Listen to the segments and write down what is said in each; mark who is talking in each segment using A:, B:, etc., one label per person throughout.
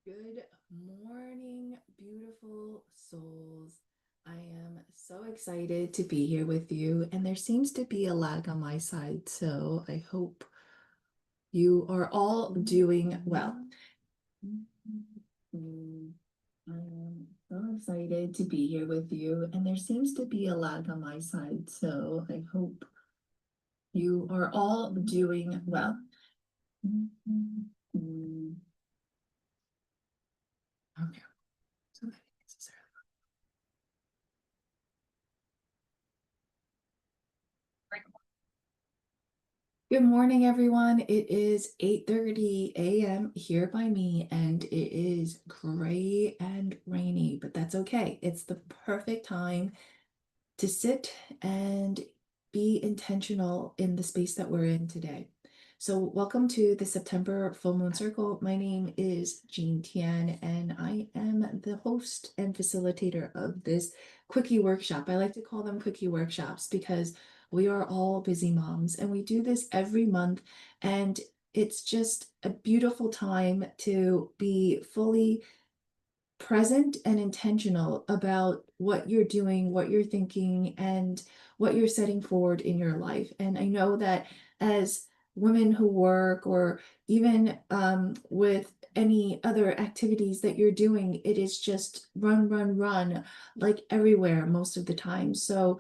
A: Good morning, beautiful souls. I am so excited to be here with you, and there seems to be a lag on my side, so I hope you are all doing well. I am so excited to be here with you, and there seems to be a lag on my side, so I hope you are all doing well. Okay. So that is Good morning, everyone. It is 8:30 a.m. here by me, and it is gray and rainy, but that's okay. It's the perfect time to sit and be intentional in the space that we're in today. So, welcome to the September Full Moon Circle. My name is Jean Tian, and I am the host and facilitator of this quickie workshop. I like to call them quickie workshops because we are all busy moms, and we do this every month. And it's just a beautiful time to be fully present and intentional about what you're doing, what you're thinking, and what you're setting forward in your life. And I know that as women who work, or even with any other activities that you're doing, it is just run, run, run, like everywhere most of the time. So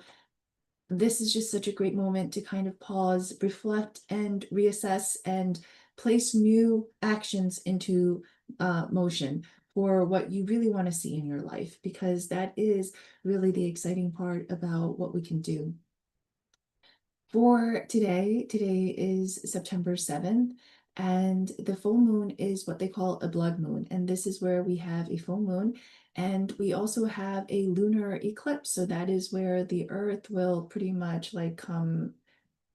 A: this is just such a great moment to kind of pause, reflect, and reassess and place new actions into motion for what you really want to see in your life, because that is really the exciting part about what we can do. For today is September 7th, and the full moon is what they call a blood moon. And this is where we have a full moon, and we also have a lunar eclipse. So that is where the earth will pretty much like come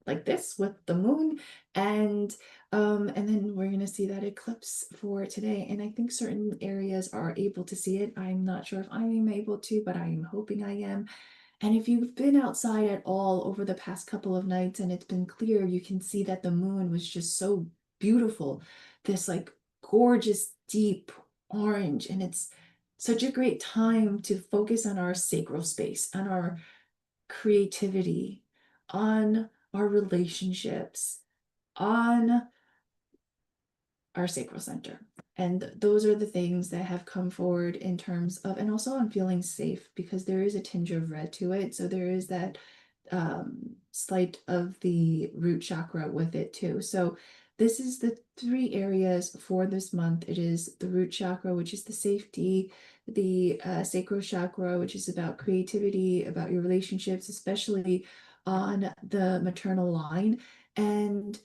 A: like this with the moon, and then we're going to see that eclipse for today. And I think certain areas are able to see it. I'm not sure if I am able to, but I am hoping I am. And if you've been outside at all over the past couple of nights and it's been clear, you can see that the moon was just so beautiful. This like gorgeous deep orange, and it's such a great time to focus on our sacral space, on our creativity, on our relationships, on our sacral center. And those are the things that have come forward in terms of, and also I'm feeling safe because there is a tinge of red to it. So there is that slight of the root chakra with it too. So this is the three areas for this month. It is the root chakra, which is the safety, the sacral chakra, which is about creativity, about your relationships, especially on the maternal line. And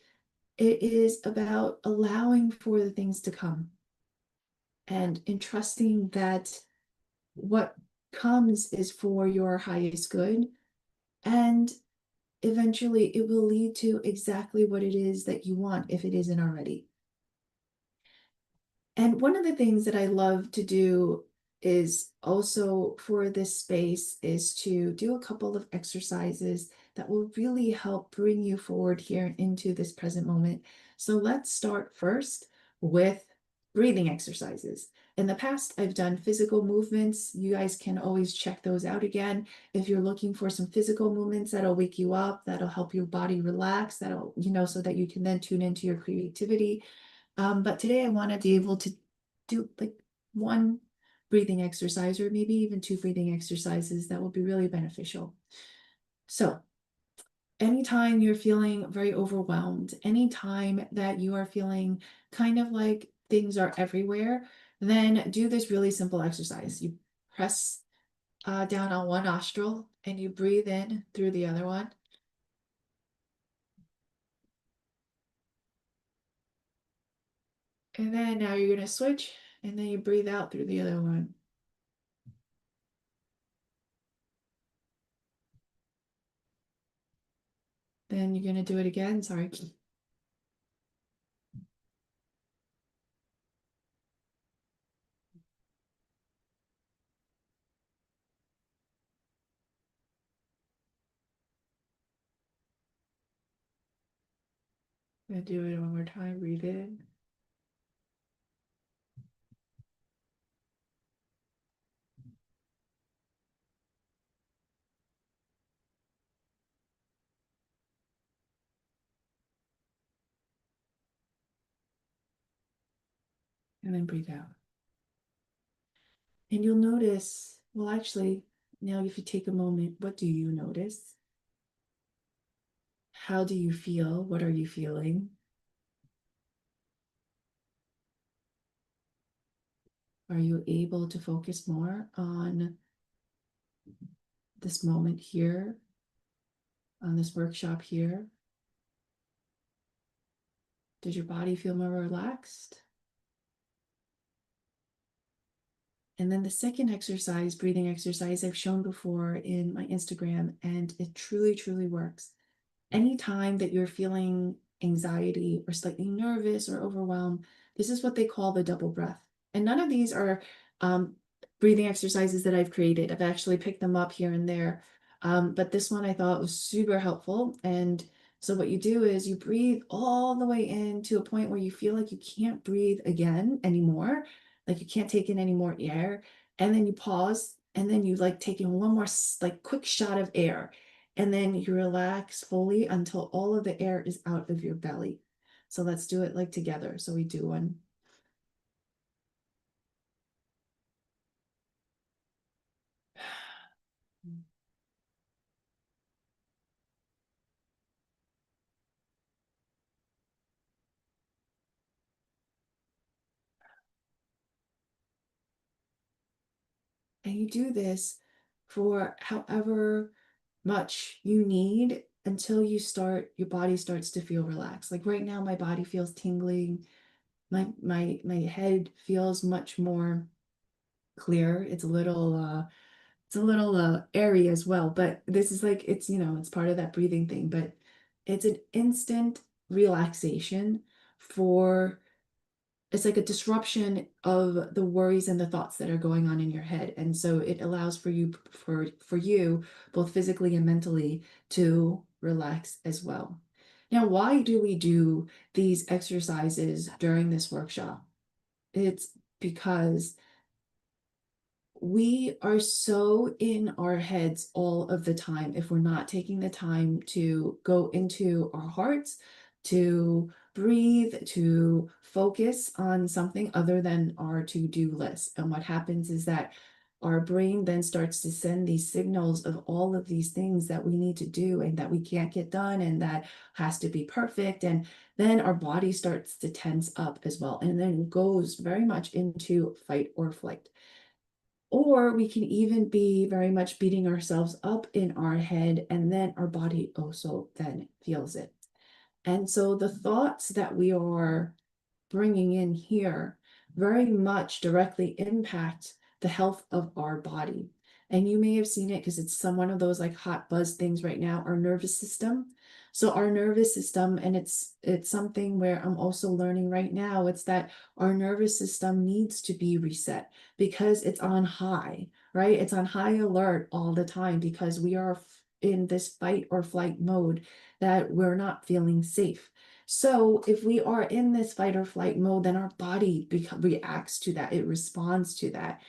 A: it is about allowing for the things to come and entrusting that what comes is for your highest good. And eventually it will lead to exactly what it is that you want if it isn't already. And one of the things that I love to do is also for this space is to do a couple of exercises that will really help bring you forward here into this present moment. So let's start first with breathing exercises. In the past, I've done physical movements. You guys can always check those out again. If you're looking for some physical movements that'll wake you up, that'll help your body relax, that'll, so that you can then tune into your creativity. But today I want to be able to do like one breathing exercise, or maybe even two breathing exercises that will be really beneficial. So anytime you're feeling very overwhelmed, anytime that you are feeling kind of like things are everywhere, then do this really simple exercise. You press down on one nostril and you breathe in through the other one. And then now you're going to switch, and then you breathe out through the other one. Then you're going to do it again. Sorry. I'm gonna do it one more time. Breathe in. and then breathe out. And you'll notice, well, actually, now if you take a moment, what do you notice? How do you feel? What are you feeling? Are you able to focus more on this moment here, on this workshop here? Does your body feel more relaxed? And then the second exercise, breathing exercise, I've shown before in my Instagram, and it truly, truly works. Anytime that you're feeling anxiety or slightly nervous or overwhelmed, this is what they call the double breath. And none of these are breathing exercises that I've created. I've actually picked them up here and there. But this one I thought was super helpful. And so what you do is you breathe all the way in to a point where you feel like you can't breathe again anymore, like you can't take in any more air. And then you pause, and then you like take in one more like quick shot of air. And then you relax fully until all of the air is out of your belly. So let's do it like together. So we do one. And you do this for however much you need until your body starts to feel relaxed. Like right now, my body feels tingling. My head feels much more clear. It's a little airy as well, but this is like it's it's part of that breathing thing, but it's an instant relaxation for it's like a disruption of the worries and the thoughts that are going on in your head. And so it allows for you both physically and mentally to relax as well. Now, why do we do these exercises during this workshop? It's because we are so in our heads all of the time if we're not taking the time to go into our hearts, to breathe, to focus on something other than our to-do list. And what happens is that our brain then starts to send these signals of all of these things that we need to do and that we can't get done and that has to be perfect. And then our body starts to tense up as well. And then goes very much into fight or flight. Or we can even be very much beating ourselves up in our head, and then our body also then feels it. And so the thoughts that we are bringing in here very much directly impact the health of our body. And you may have seen it because it's one of those like hot buzz things right now, our nervous system. So our nervous system, and it's something where I'm also learning right now, it's that our nervous system needs to be reset because it's on high, right? It's on high alert all the time because we are in this fight or flight mode that we're not feeling safe. So if we are in this fight or flight mode, then our body reacts to that. It responds to that.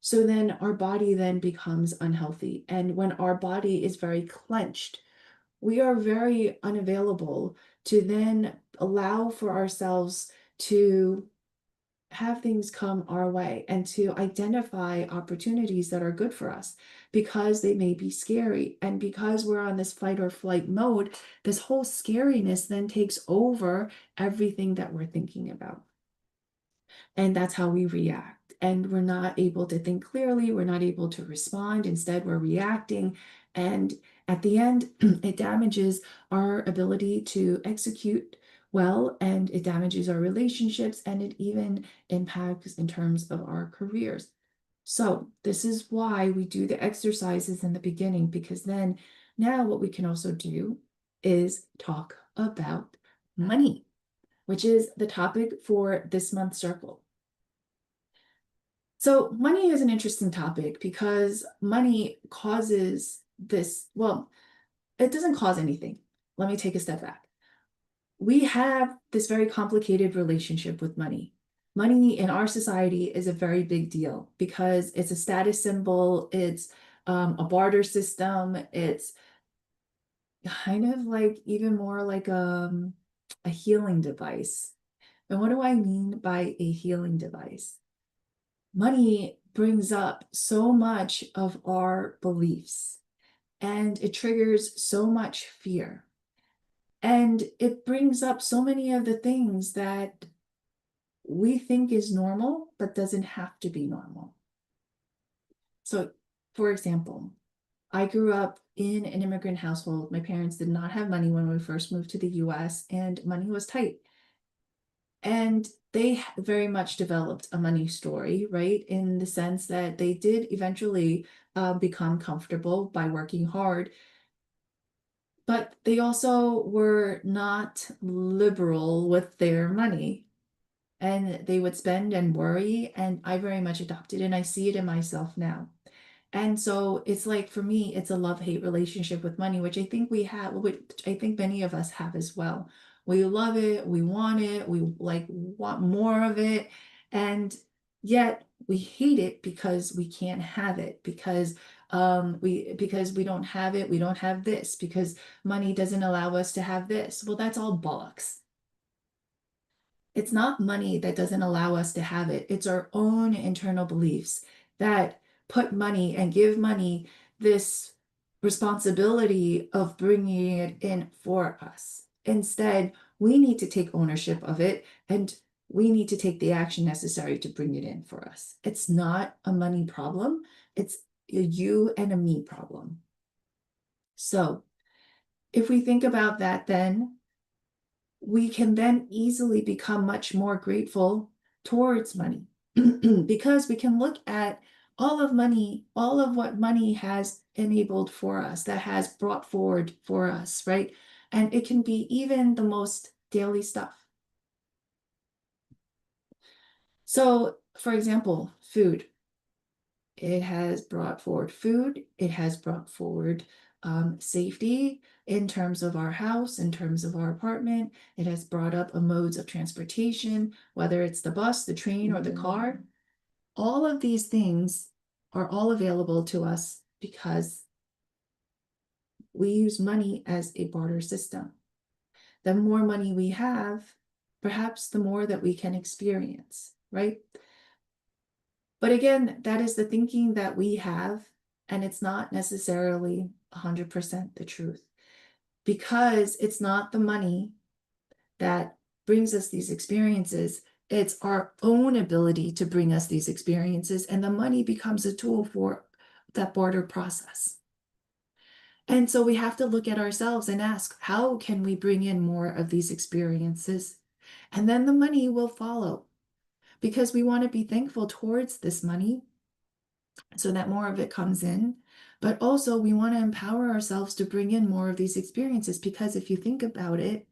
A: So then our body then becomes unhealthy. And when our body is very clenched, we are very unavailable to then allow for ourselves to have things come our way and to identify opportunities that are good for us because they may be scary. And because we're on this fight or flight mode, this whole scariness then takes over everything that we're thinking about. And that's how we react. And we're not able to think clearly. We're not able to respond. Instead, we're reacting. And at the end, it damages our ability to execute well, and it damages our relationships, and it even impacts in terms of our careers. So this is why we do the exercises in the beginning, because then now what we can also do is talk about money, which is the topic for this month's circle. So money is an interesting topic because money causes this, well, it doesn't cause anything. Let me take a step back. We have this very complicated relationship with money. Money in our society is a very big deal because it's a status symbol, it's a barter system, it's kind of like even more like a healing device. And what do I mean by a healing device? Money brings up so much of our beliefs and it triggers so much fear. And it brings up so many of the things that we think is normal, but doesn't have to be normal. So, for example, I grew up in an immigrant household. My parents did not have money when we first moved to the US, and money was tight. And they very much developed a money story, right? In the sense that they did eventually become comfortable by working hard, but they also were not liberal with their money. And they would spend and worry, and I very much adopted, and I see it in myself now. And so it's like for me, it's a love-hate relationship with money, which I think we have, which I think many of us have as well. We love it, we like want more of it, and yet we hate it because we can't have it, because we don't have it, we don't have this, because money doesn't allow us to have this. Well, that's all bollocks. It's not money that doesn't allow us to have it. It's our own internal beliefs that put money and give money this responsibility of bringing it in for us. Instead, we need to take ownership of it and we need to take the action necessary to bring it in for us. It's not a money problem. It's a you and a me problem. So if we think about that, then we can then easily become much more grateful towards money because we can look at all of what money has enabled for us, that has brought forward for us, right? And it can be even the most daily stuff. So, for example, food. It has brought forward food. It has brought forward safety in terms of our house, in terms of our apartment. It has brought up a modes of transportation, whether it's the bus, the train, or the car. All of these things are all available to us because we use money as a barter system. The more money we have, perhaps the more that we can experience, right? But again, that is the thinking that we have, and it's not necessarily 100% the truth because it's not the money that brings us these experiences. It's our own ability to bring us these experiences, and the money becomes a tool for that barter process. And so we have to look at ourselves and ask, how can we bring in more of these experiences? And then the money will follow because we want to be thankful towards this money so that more of it comes in. But also, we want to empower ourselves to bring in more of these experiences because if you think about it,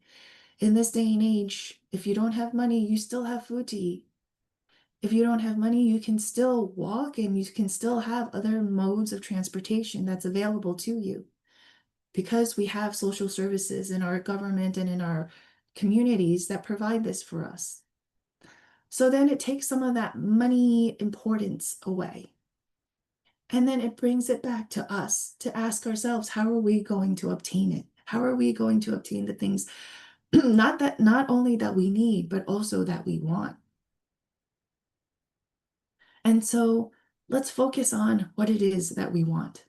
A: in this day and age, if you don't have money, you still have food to eat. If you don't have money, you can still walk and you can still have other modes of transportation that's available to you because we have social services in our government and in our communities that provide this for us. So then it takes some of that money importance away. And then it brings it back to us to ask ourselves, how are we going to obtain it? How are we going to obtain the things, not only that we need, but also that we want? And so let's focus on what it is that we want.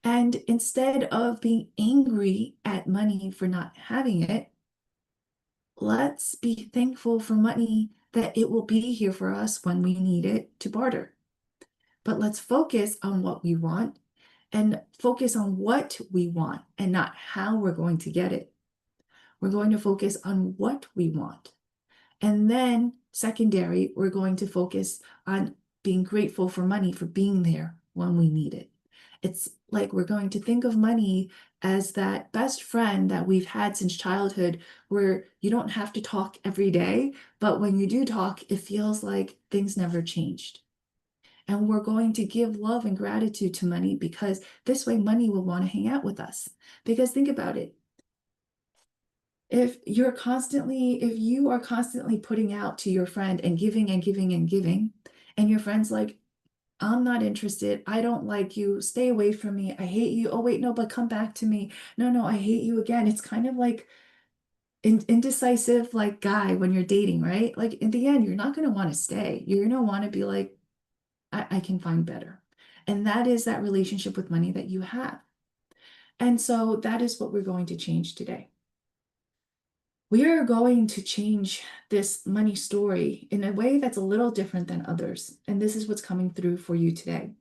A: And instead of being angry at money for not having it, let's be thankful for money that it will be here for us when we need it to barter. But let's focus on what we want and focus on what we want and not how we're going to get it. We're going to focus on what we want. And then, secondary, we're going to focus on being grateful for money for being there when we need it. It's like we're going to think of money as that best friend that we've had since childhood, where you don't have to talk every day, but when you do talk, it feels like things never changed. And we're going to give love and gratitude to money because this way money will want to hang out with us. Because think about it. If you are constantly putting out to your friend and giving and giving and giving, and your friend's like, I'm not interested. I don't like you. Stay away from me. I hate you. Oh, wait, no, but come back to me. No, I hate you again. It's kind of like indecisive like guy when you're dating, right? Like in the end, you're not going to want to stay. You're going to want to be like, I can find better. And that is that relationship with money that you have. And so that is what we're going to change today. We are going to change this money story in a way that's a little different than others. And this is what's coming through for you today.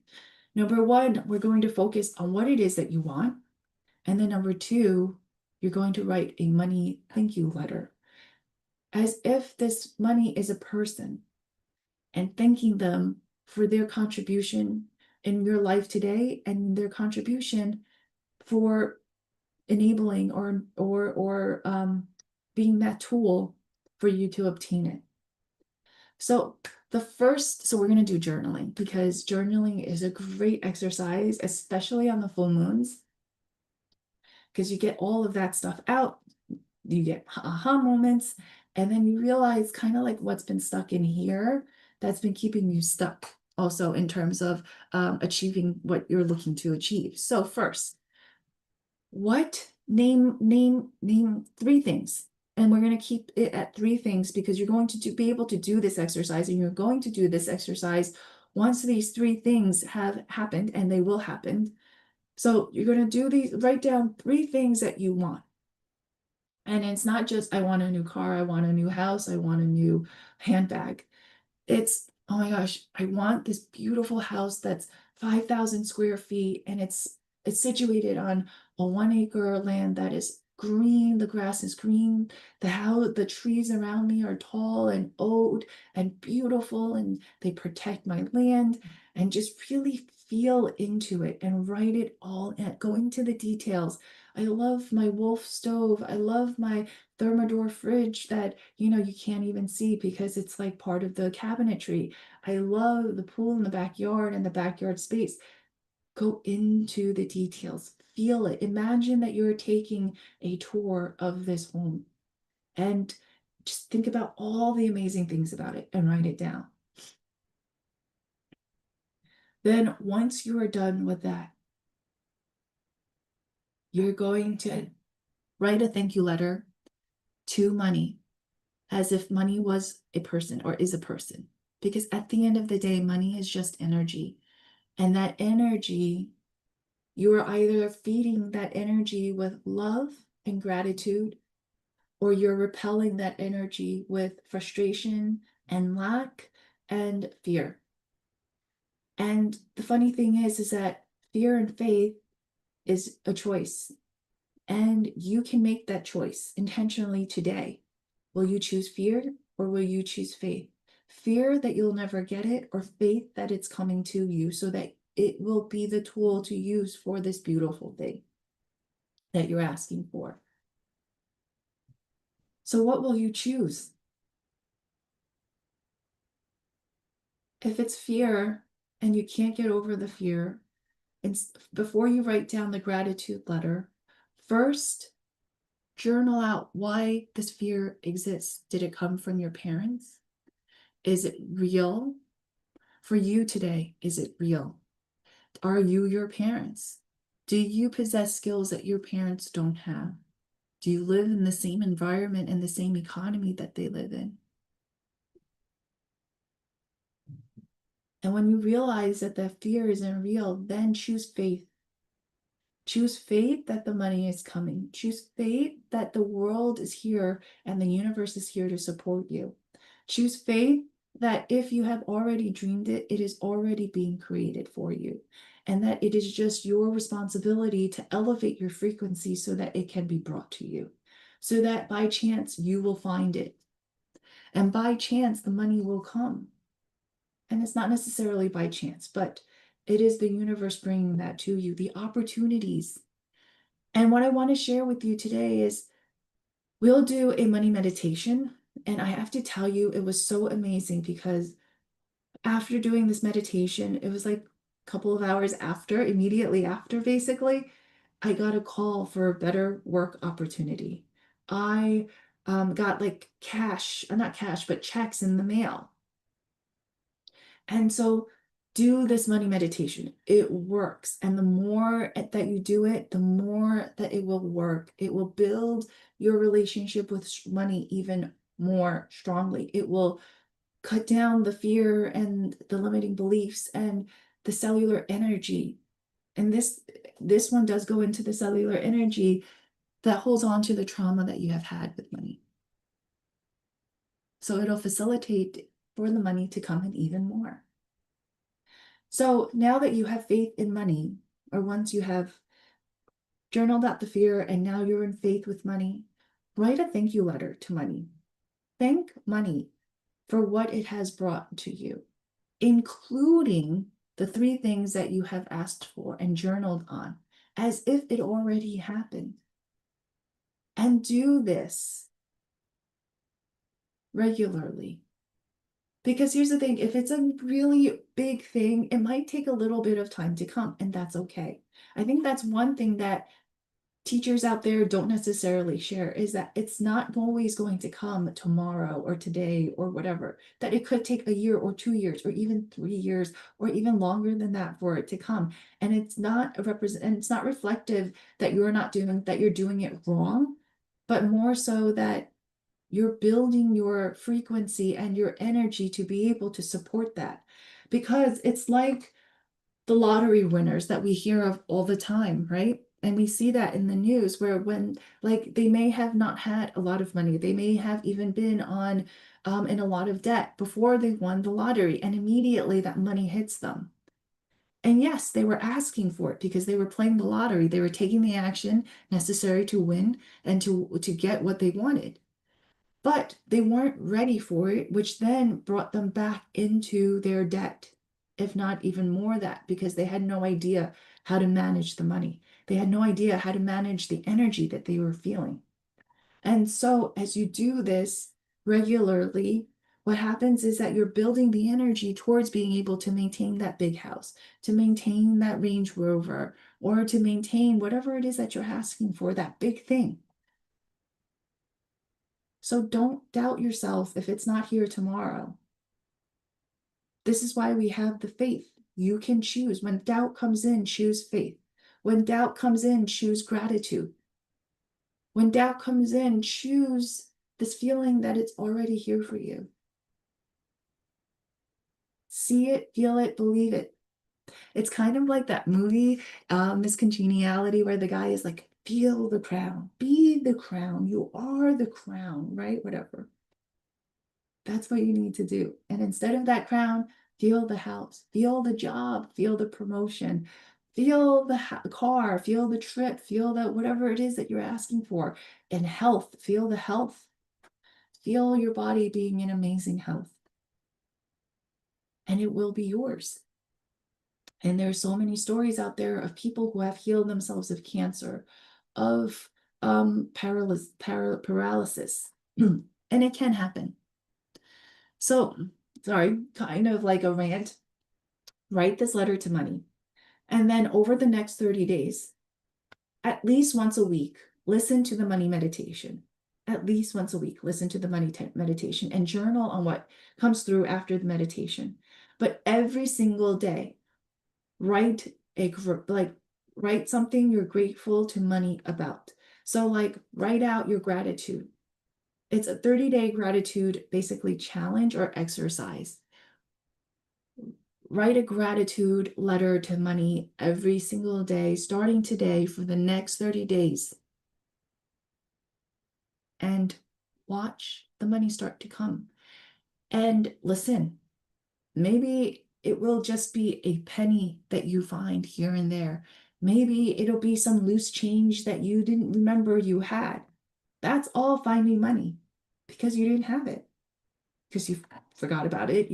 A: Number one, we're going to focus on what it is that you want. And then number two, you're going to write a money thank you letter as if this money is a person and thanking them for their contribution in your life today and their contribution for enabling or being that tool for you to obtain it. So so we're going to do journaling because journaling is a great exercise, especially on the full moons, because you get all of that stuff out, you get aha moments, and then you realize kind of like what's been stuck in here that's been keeping you stuck also in terms of achieving what you're looking to achieve. So first, name three things. And we're going to keep it at three things because you're going to be able to do this exercise, and you're going to do this exercise once these three things have happened, and they will happen. So you're going to write down three things that you want. And it's not just, I want a new car, I want a new house, I want a new handbag. It's, oh my gosh, I want this beautiful house that's 5,000 square feet and it's situated on a 1 acre land that is green, the grass is green, the trees around me are tall and old and beautiful, and they protect my land, and just really feel into it and write it all and go into the details. I love my Wolf stove. I love my Thermador fridge that, you can't even see because it's like part of the cabinetry. I love the pool in the backyard and the backyard space. Go into the details, feel it. Imagine that you're taking a tour of this home and just think about all the amazing things about it and write it down. Then once you are done with that, you're going to write a thank you letter to money as if money was a person or is a person. Because at the end of the day, money is just energy. And that energy, you are either feeding that energy with love and gratitude, or you're repelling that energy with frustration and lack and fear. And the funny thing is that fear and faith is a choice. And you can make that choice intentionally today. Will you choose fear or will you choose faith? Fear that you'll never get it, or faith that it's coming to you so that it will be the tool to use for this beautiful thing that you're asking for. So what will you choose? If it's fear and you can't get over the fear, and before you write down the gratitude letter, first journal out why this fear exists. Did it come from your parents? Is it real? For you today, is it real? Are you your parents? Do you possess skills that your parents don't have? Do you live in the same environment and the same economy that they live in? And when you realize that that fear isn't real, then choose faith. Choose faith that the money is coming. Choose faith that the world is here and the universe is here to support you. Choose faith that if you have already dreamed it, it is already being created for you. And that it is just your responsibility to elevate your frequency so that it can be brought to you. So that by chance you will find it. And by chance the money will come. And it's not necessarily by chance, but it is the universe bringing that to you, the opportunities. And what I want to share with you today is we'll do a money meditation. And I have to tell you, it was so amazing because after doing this meditation, it was like a couple of hours after, immediately after, basically, I got a call for a better work opportunity. I got like cash, not cash, but checks in the mail. And so do this money meditation. It works. And the more that you do it, the more that it will work. It will build your relationship with money even more strongly. It will cut down the fear and the limiting beliefs and the cellular energy. And this one does go into the cellular energy that holds on to the trauma that you have had with money. So it'll facilitate for the money to come in even more. So now that you have faith in money, or once you have journaled out the fear and now you're in faith with money, write a thank you letter to money. Thank money for what it has brought to you, including the 3 things that you have asked for and journaled on, as if it already happened. And do this regularly. Because here's the thing, if it's a really big thing, it might take a little bit of time to come, and that's okay. I think that's one thing that teachers out there don't necessarily share, is that it's not always going to come tomorrow or today or whatever, that it could take a year or 2 years or even 3 years or even longer than that for it to come. And it's not it's not reflective that you're doing it wrong, but more so that you're building your frequency and your energy to be able to support that. Because it's like the lottery winners that we hear of all the time, right? And we see that in the news where when like they may have not had a lot of money, they may have even been on in a lot of debt before they won the lottery, and immediately that money hits them. And yes, they were asking for it because they were playing the lottery. They were taking the action necessary to win and to get what they wanted. But they weren't ready for it, which then brought them back into their debt, if not even more that, because they had no idea how to manage the money. They had no idea how to manage the energy that they were feeling. And so as you do this regularly, what happens is that you're building the energy towards being able to maintain that big house, to maintain that Range Rover, or to maintain whatever it is that you're asking for, that big thing. So don't doubt yourself if it's not here tomorrow. This is why we have the faith. You can choose. When doubt comes in, choose faith. When doubt comes in, choose gratitude. When doubt comes in, choose this feeling that it's already here for you. See it, feel it, believe it. It's kind of like that movie, Miss Congeniality, where the guy is like, feel the crown, be the crown, you are the crown, right? Whatever. That's what you need to do. And instead of that crown, feel the house, feel the job, feel the promotion, feel the car, feel the trip, feel the whatever it is that you're asking for. And health, feel the health. Feel your body being in amazing health. And it will be yours. And there are so many stories out there of people who have healed themselves of cancer, of paralysis. And it can happen. So, sorry, kind of like a rant. Write this letter to money. And then over the next 30 days, at least once a week, listen to the money meditation. At least once a week, listen to the money meditation and journal on what comes through after the meditation. But every single day, write write something you're grateful to money about. So like write out your gratitude. It's a 30-day gratitude, basically challenge or exercise. Write a gratitude letter to money every single day, starting today for the next 30 days. And watch the money start to come. And listen, maybe it will just be a penny that you find here and there. Maybe it'll be some loose change that you didn't remember you had. That's all finding money because you didn't have it, because you forgot about it.